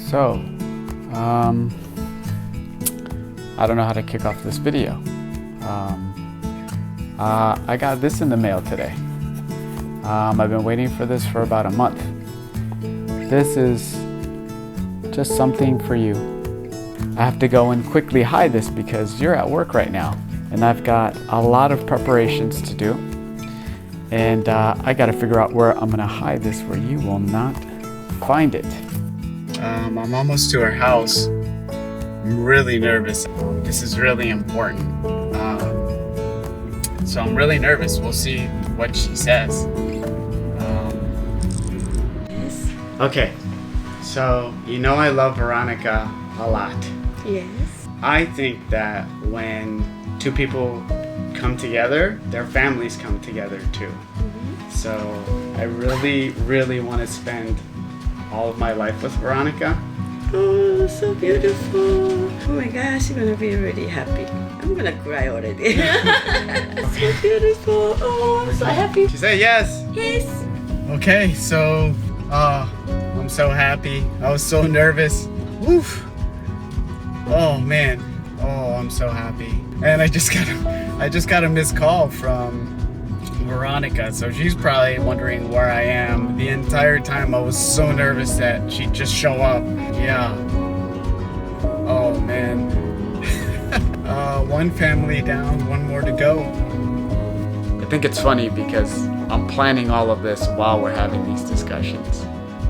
So, I don't know how to kick off this video. I got this in the mail today. I've been waiting for this for about a month. This is just something for you. I have to go and quickly hide this because you're at work right now, and I've got a lot of preparations to do. And I got to figure out where I'm gonna hide this where you will not find it. I'm almost to her house. I'm really nervous. This is really important. So I'm really nervous. We'll see what she says. Yes. Okay, so you know I love Veronica a lot. Yes. I think that when two people come together, their families come together too. Mm-hmm. So I really, really want to spend all of my life with Veronica. Oh, so beautiful. Oh my gosh, you're gonna be really happy. I'm gonna cry already. So beautiful. Oh, I'm so happy. She said yes. Yes. Okay, so I'm so happy. I was so nervous. Woof. Oh man. Oh, I'm so happy. And I just got a missed call from Veronica, so she's probably wondering where I am. The entire time I was so nervous that she'd just show up. Yeah. Oh man. One family down, one more to go. I think it's funny because I'm planning all of this while we're having these discussions.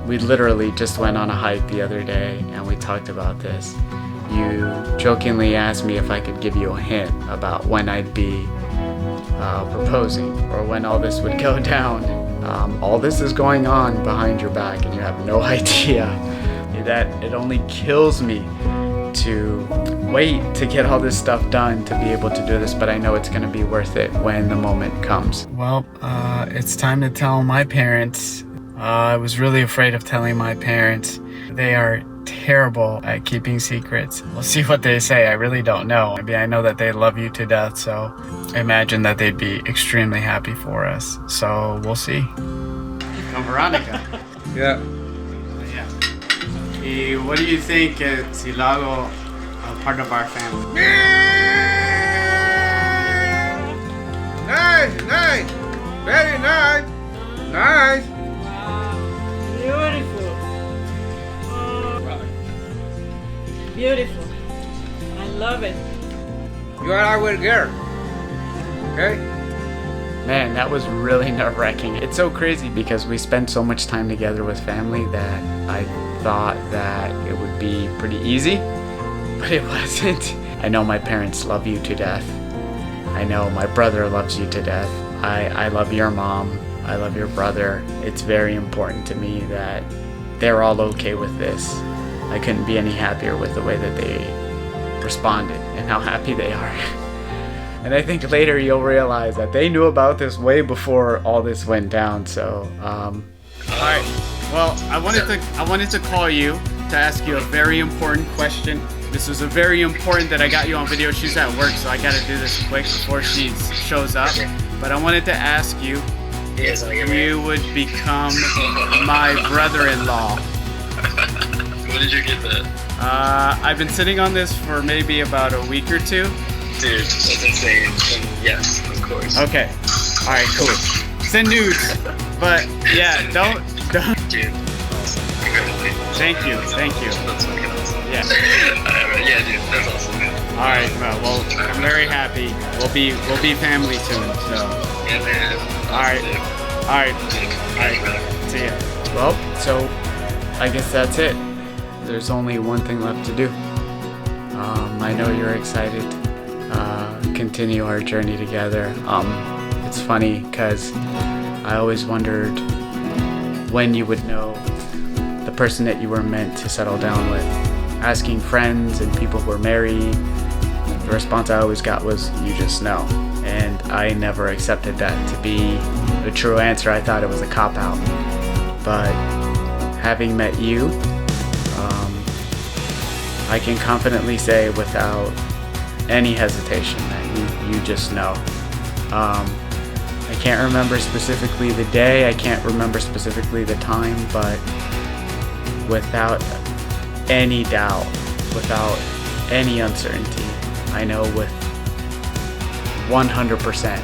We literally just went on a hike the other day and we talked about this. You jokingly asked me if I could give you a hint about when I'd be proposing or when all this would go down. All this is going on behind your back and you have no idea. That it only kills me to wait to get all this stuff done to be able to do this, but I know it's going to be worth it when the moment comes. Well, it's time to tell my parents. I was really afraid of telling my parents. They are terrible at keeping secrets. We'll see what they say. I really don't know. I mean, I know that they love you to death, so I imagine that they'd be extremely happy for us. So we'll see. Come, Veronica. Yeah. Yeah. What do you think si lo hago a part of our family? Nice, nice, very nice, nice. Beautiful. Beautiful. I love it. You are our good girl. Okay? Man, that was really nerve-wracking. It's so crazy because we spend so much time together with family that I thought that it would be pretty easy, but it wasn't. I know my parents love you to death. I know my brother loves you to death. I love your mom. I love your brother. It's very important to me that they're all okay with this. I couldn't be any happier with the way that they responded and how happy they are. And I think later you'll realize that they knew about this way before all this went down. So, all right. Well, I wanted to call you to ask you a very important question. This was a very important that I got you on video. She's at work, so I got to do this quick before she shows up. But I wanted to ask you if you would become my brother-in-law. When did you get that? I've been sitting on this for maybe about a week or two. Dude, that's insane. And yes, of course. Okay. All right, cool. Send nudes. But yeah, don't. Dude, awesome. Congratulations. Thank you. That's fucking awesome. Yeah. Yeah, dude, that's awesome, man. All right. Well, I'm very happy. We'll be family soon. So. Yeah, man. All right. All right. All right. See ya. Well, so I guess that's it. There's only one thing left to do. I know you're excited. Continue our journey together. It's funny because I always wondered when you would know the person that you were meant to settle down with. Asking friends and people who are married, the response I always got was, you just know. And I never accepted that to be a true answer. I thought it was a cop-out. But having met you, I can confidently say without any hesitation that you just know. I can't remember specifically the day, I can't remember specifically the time, but without any doubt, without any uncertainty, I know with 100%,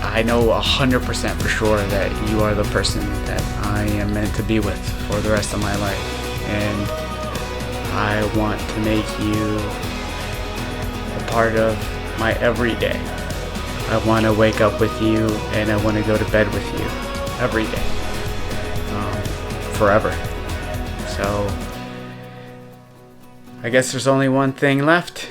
I know 100% for sure that you are the person that I am meant to be with for the rest of my life. And I want to make you a part of my everyday. I want to wake up with you and I want to go to bed with you every day, forever. So I guess there's only one thing left.